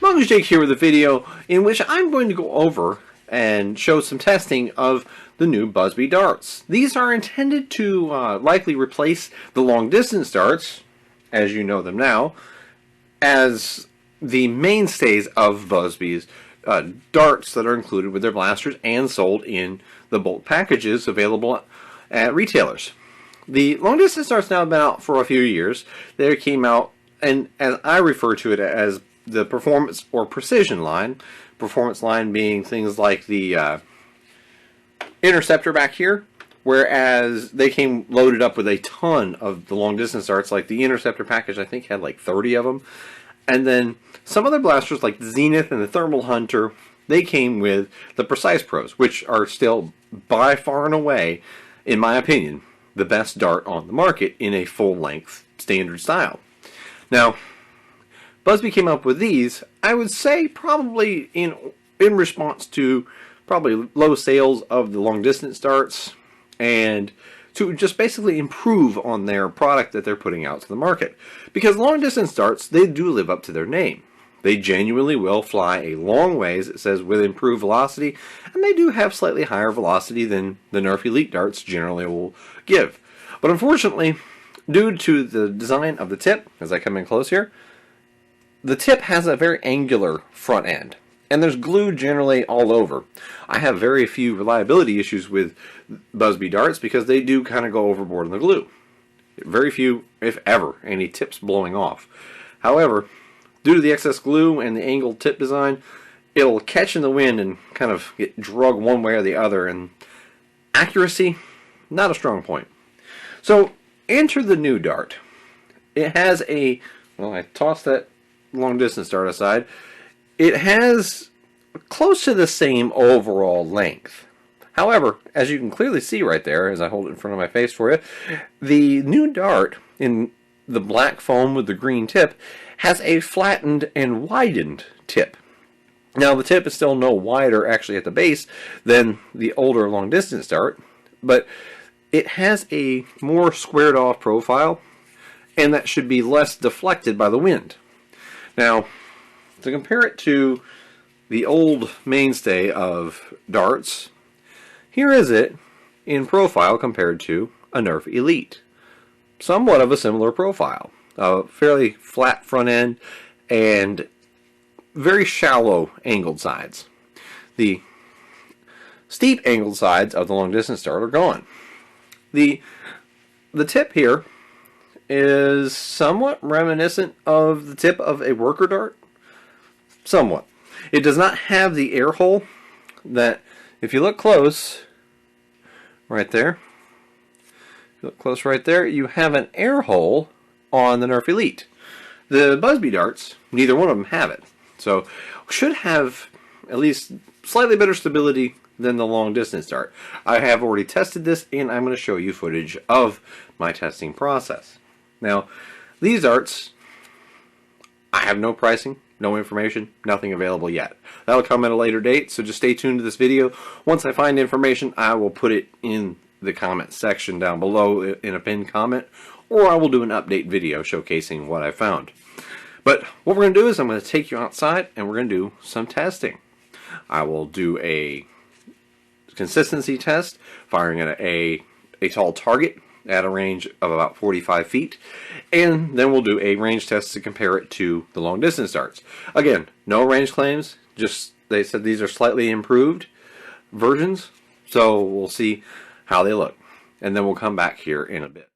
Mongoose Jake here with a video in which I'm going to go over and show some testing of the new Busby darts. These are intended to likely replace the long distance darts, as you know them now, as the mainstays of Busby's darts that are included with their blasters and sold in the bulk packages available at retailers. The long distance darts now have been out for a few years. They came out, and as I refer to it, as the performance or precision line. Performance line being things like the interceptor back here, whereas they came loaded up with a ton of the long distance darts. Like the interceptor package, I think had like 30 of them, and then some other blasters like the Zenith and the Thermal Hunter, they came with the Precise Pros, which are still by far and away, in my opinion, the best dart on the market in a full-length standard style. Now, Busby came up with these, I would say, probably in response to probably low sales of the long distance darts, and to just basically improve on their product that they're putting out to the market. Because long distance darts, they do live up to their name. They genuinely will fly a long ways, it says, with improved velocity, and they do have slightly higher velocity than the Nerf Elite darts generally will give. But unfortunately, due to the design of the tip, as I come in close here, the tip has a very angular front end, and there's glue generally all over. I have very few reliability issues with Busby darts because they do kind of go overboard on the glue. Very few, if ever, any tips blowing off. However, due to the excess glue and the angled tip design, it'll catch in the wind and kind of get drug one way or the other, and accuracy, not a strong point. So, enter the new dart. It has a, well, I tossed that long distance dart aside, it has close to the same overall length. However, as you can clearly see right there, as I hold it in front of my face for you, the new dart in the black foam with the green tip has a flattened and widened tip. Now the tip is still no wider actually at the base than the older long distance dart, but it has a more squared off profile, and that should be less deflected by the wind. Now, to compare it to the old mainstay of darts, here is it in profile compared to a Nerf Elite. Somewhat of a similar profile. A fairly flat front end and very shallow angled sides. The steep angled sides of the long distance dart are gone. The tip here is somewhat reminiscent of the tip of a worker dart. Somewhat. It does not have the air hole that, if you look close, right there, if you look close right there, you have an air hole on the Nerf Elite. The Busby darts, neither one of them have it. So, should have at least slightly better stability than the long distance dart. I have already tested this, and I'm going to show you footage of my testing process. Now, these darts, I have no pricing, no information, nothing available yet. That'll come at a later date, so just stay tuned to this video. Once I find information, I will put it in the comment section down below in a pinned comment, or I will do an update video showcasing what I found. But what we're going to do is I'm going to take you outside and we're going to do some testing. I will do a consistency test, firing at a tall target at a range of about 45 feet, and then we'll do a range test to compare it to the long distance darts. Again, no range claims, just they said these are slightly improved versions, so we'll see how they look, and then we'll come back here in a bit.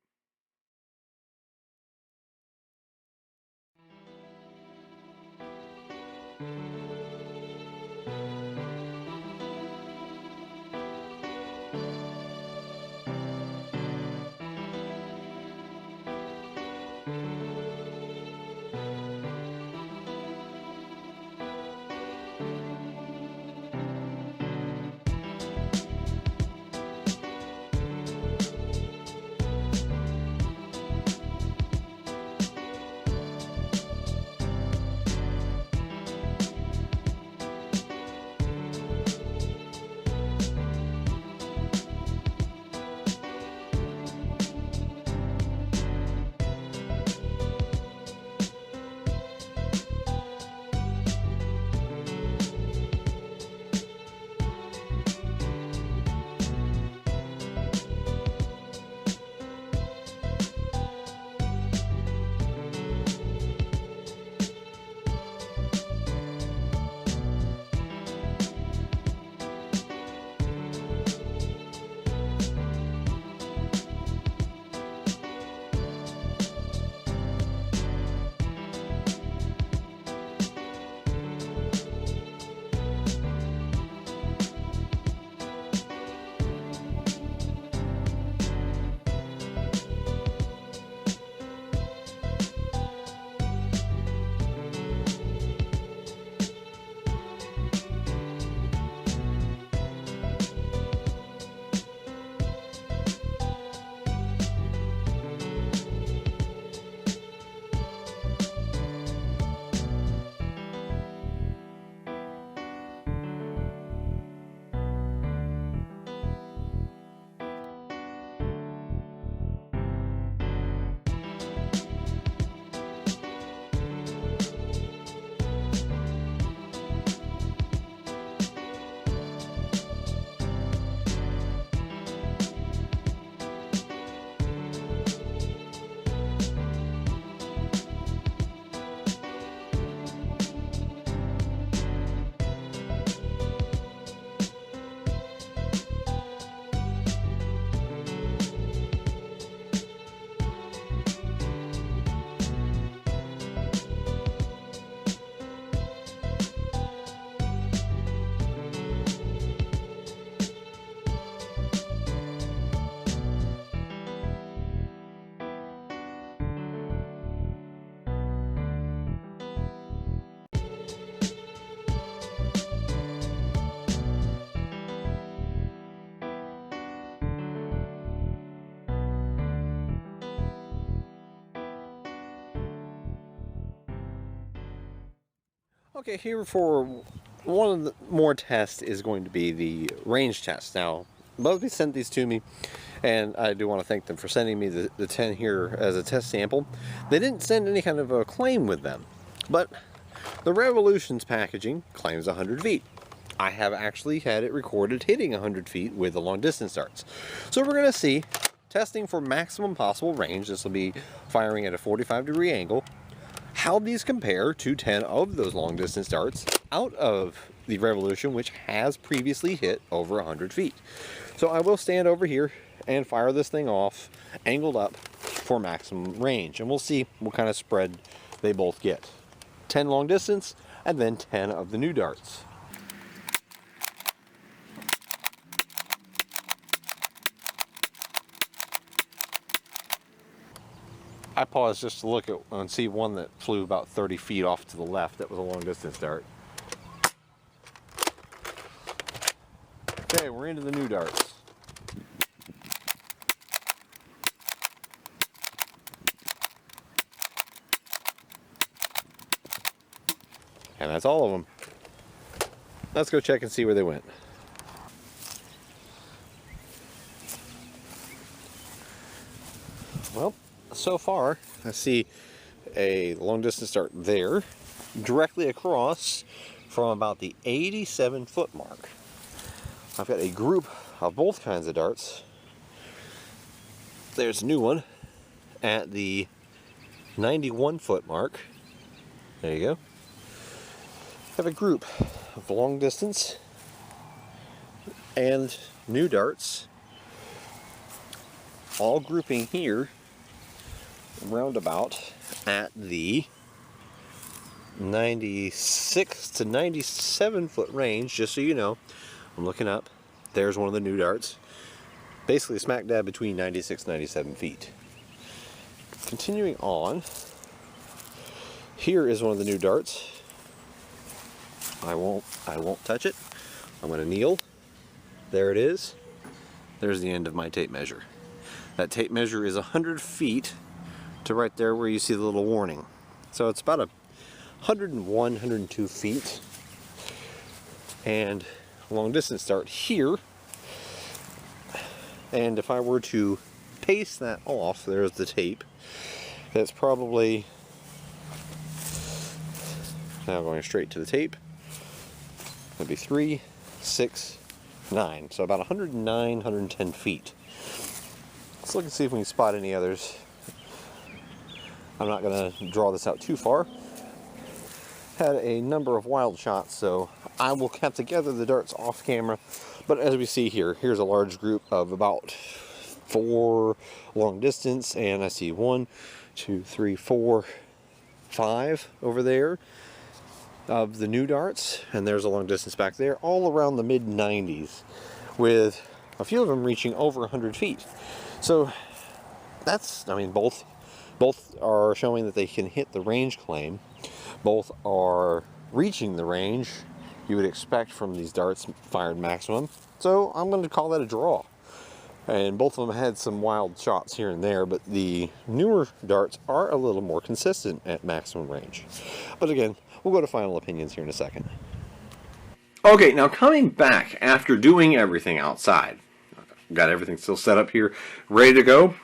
Okay, here for one of the more tests is going to be the range test. Now, Busby sent these to me, and I do want to thank them for sending me the 10 here as a test sample. They didn't send any kind of a claim with them, but the Revolution's packaging claims 100 feet. I have actually had it recorded hitting 100 feet with the long distance darts. So we're going to see, testing for maximum possible range, this will be firing at a 45-degree angle, how these compare to 10 of those long distance darts out of the Revolution, which has previously hit over 100 feet. So I will stand over here and fire this thing off, angled up for maximum range, and we'll see what kind of spread they both get. 10 long distance, and then 10 of the new darts. I paused just to look at and see one that flew about 30 feet off to the left. That was a long distance dart. Okay, we're into the new darts. And that's all of them. Let's go check and see where they went. Well, so far I see a long distance dart there, directly across from about the 87-foot mark. I've got a group of both kinds of darts. There's a new one at the 91-foot mark. There you go. I have a group of long distance and new darts, all grouping here roundabout at the 96 to 97 foot range. Just so you know, I'm looking up. There's one of the new darts, basically smack dab between 96 and 97 feet. Continuing on, here is one of the new darts. I won't touch it. I'm going to kneel. There it is. There's the end of my tape measure. That tape measure is 100 feet to right there where you see the little warning. So it's about 101, 102 feet. And long distance dart here. And if I were to paste that off, there's the tape. That's probably, now going straight to the tape, that'd be 3, 6, 9. So about 109, 110 feet. Let's look and see if we can spot any others. I'm not going to draw this out too far. Had a number of wild shots, so I will cap together the darts off camera. But as we see here, here's a large group of about 4 long distance, and I see 1, 2, 3, 4, 5 over there of the new darts, and there's a long distance back there, all around the mid 90s, with a few of them reaching over 100 feet. So that's, I mean, both are showing that they can hit the range claim. Both are reaching the range you would expect from these darts fired maximum. So I'm going to call that a draw. And both of them had some wild shots here and there, but the newer darts are a little more consistent at maximum range. But again, we'll go to final opinions here in a second. Okay, now coming back after doing everything outside, got everything still set up here, ready to go.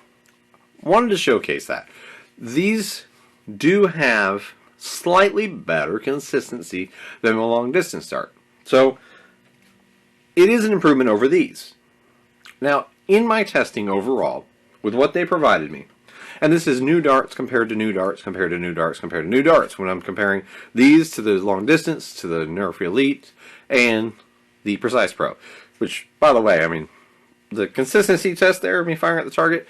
Wanted to showcase that. These do have slightly better consistency than a long distance dart. So it is an improvement over these. Now, in my testing overall, with what they provided me, and this is new darts compared to new darts compared to new darts compared to new darts, when I'm comparing these to the long distance, to the Nerf Elite, and the Precise Pro, which, by the way, I mean, the consistency test there of me firing at the target,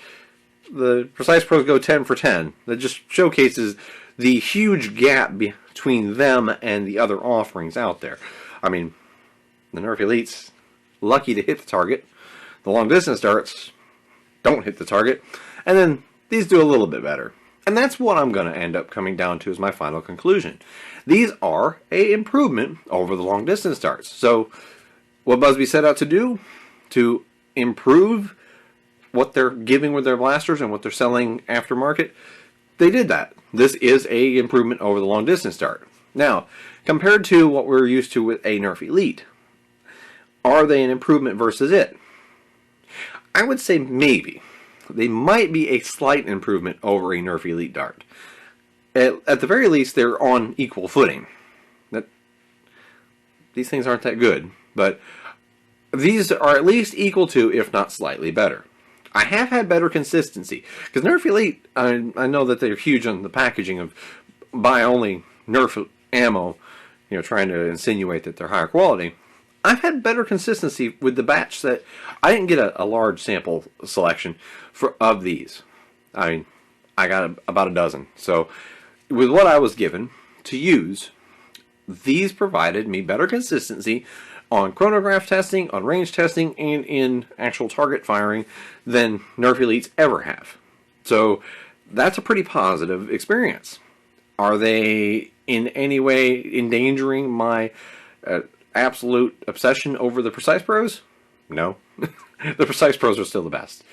the Precise Pros go 10 for 10. That just showcases the huge gap between them and the other offerings out there. I mean, the Nerf Elites, lucky to hit the target. The long distance darts don't hit the target. And then these do a little bit better. And that's what I'm going to end up coming down to as my final conclusion. These are an improvement over the long distance darts. So what Busby set out to do, to improve what they're giving with their blasters and what they're selling aftermarket, they did that. This is a improvement over the long distance dart. Now, compared to what we're used to with a Nerf Elite, are they an improvement versus it? I would say maybe. They might be a slight improvement over a Nerf Elite dart. At the very least, they're on equal footing. These things aren't that good, but these are at least equal to, if not slightly better. I have had better consistency, because Nerf Elite, I know that they're huge on the packaging of buy only Nerf ammo, trying to insinuate that they're higher quality. I've had better consistency with the batch that I didn't get a large sample selection of these. I got about a dozen. So with what I was given to use, these provided me better consistency on chronograph testing, on range testing, and in actual target firing than Nerf Elites ever have. So that's a pretty positive experience. Are they in any way endangering my absolute obsession over the Precise Pros? No. The Precise Pros are still the best.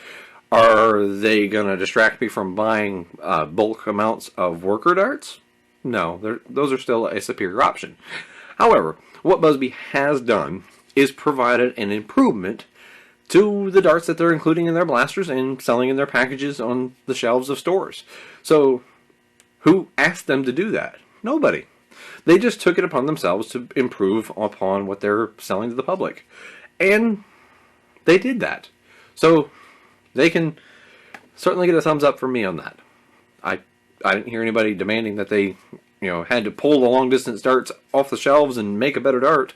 Are they going to distract me from buying bulk amounts of worker darts? No, those are still a superior option. However, what Busby has done is provided an improvement to the darts that they're including in their blasters and selling in their packages on the shelves of stores. So, who asked them to do that? Nobody. They just took it upon themselves to improve upon what they're selling to the public. And they did that. So, they can certainly get a thumbs up from me on that. I didn't hear anybody demanding that they, had to pull the long distance darts off the shelves and make a better dart.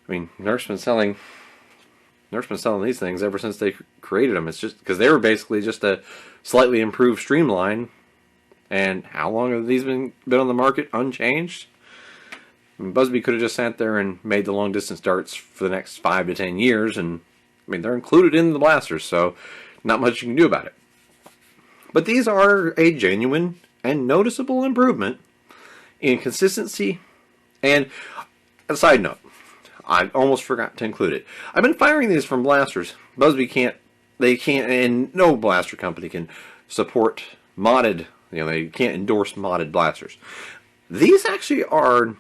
I mean, Nerf's been selling these things ever since they created them. It's just because they were basically just a slightly improved streamline. And how long have these been on the market unchanged? I mean, Busby could have just sat there and made the long distance darts for the next 5 to 10 years, and I mean, they're included in the blasters, so not much you can do about it. But these are a genuine and noticeable improvement in consistency. And a side note, I almost forgot to include it. I've been firing these from blasters. Busby can't, and no blaster company can support modded, they can't endorse modded blasters. These actually are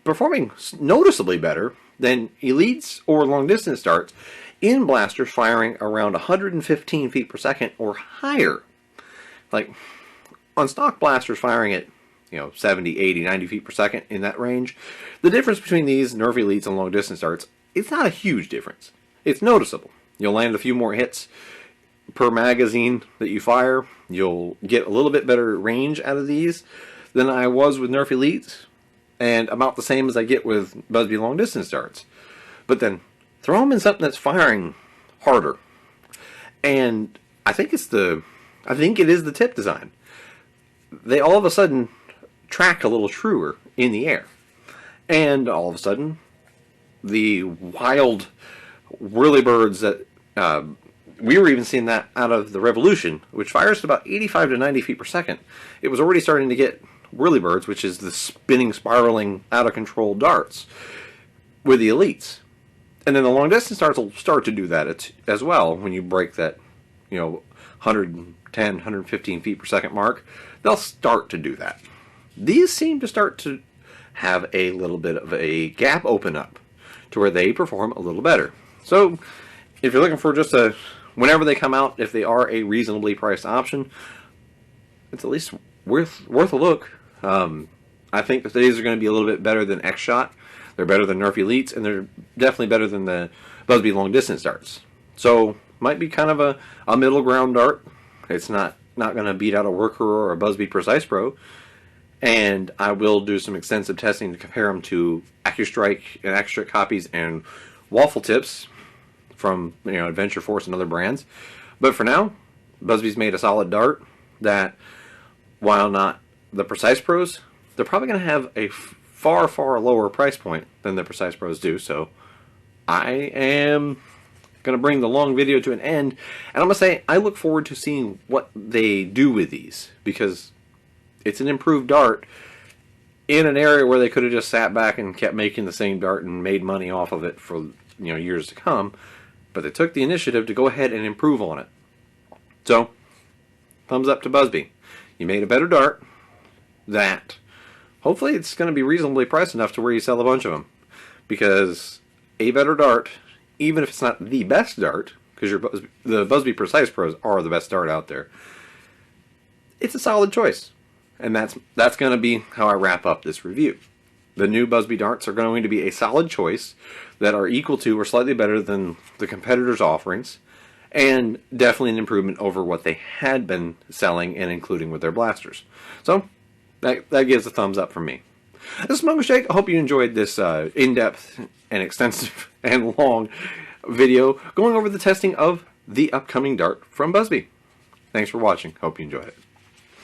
performing noticeably better than Elites or long distance darts in blasters firing around 115 feet per second or higher. Like, on stock blasters firing at, 70, 80, 90 feet per second in that range, the difference between these Nerf Elites and long distance darts, it's not a huge difference. It's noticeable. You'll land a few more hits per magazine that you fire. You'll get a little bit better range out of these than I was with Nerf Elites, and about the same as I get with Busby long distance darts. But then throw them in something that's firing harder, and I think it is the tip design. They all of a sudden track a little truer in the air, and all of a sudden the wild whirlybirds that we were even seeing that out of the Revolution, which fires at about 85 to 90 feet per second. It was already starting to get whirlybirds, which is the spinning, spiraling, out of control darts, with the Elites. And then the long distance darts will start to do that as well when you break that, 110, 115 feet per second mark. They'll start to do that. These seem to start to have a little bit of a gap open up to where they perform a little better. So if you're looking for just whenever they come out, if they are a reasonably priced option, it's at least worth a look. I think that these are going to be a little bit better than X-Shot. They're better than Nerf Elites, and they're definitely better than the Busby long distance darts. So might be kind of a middle ground dart. It's not going to beat out a Worker or a Busby Precise Pro. And I will do some extensive testing to compare them to AccuStrike and AccuStrike copies and Waffle Tips from Adventure Force and other brands. But for now, Busby's made a solid dart that, while not the Precise Pros, they're probably going to have a far, far lower price point than the Precise Pros do. So I am going to bring the long video to an end, and I'm going to say I look forward to seeing what they do with these, because it's an improved dart in an area where they could have just sat back and kept making the same dart and made money off of it for years to come. But they took the initiative to go ahead and improve on it. So, thumbs up to Busby. You made a better dart that hopefully it's going to be reasonably priced enough to where you sell a bunch of them. Because a better dart, even if it's not the best dart, because the Busby Precise Pros are the best dart out there, it's a solid choice. And that's going to be how I wrap up this review. The new Busby darts are going to be a solid choice that are equal to or slightly better than the competitors' offerings, and definitely an improvement over what they had been selling and including with their blasters. So that gives a thumbs up from me. This is Mungo Shake. I hope you enjoyed this in-depth and extensive and long video going over the testing of the upcoming dart from Busby. Thanks for watching. Hope you enjoyed it.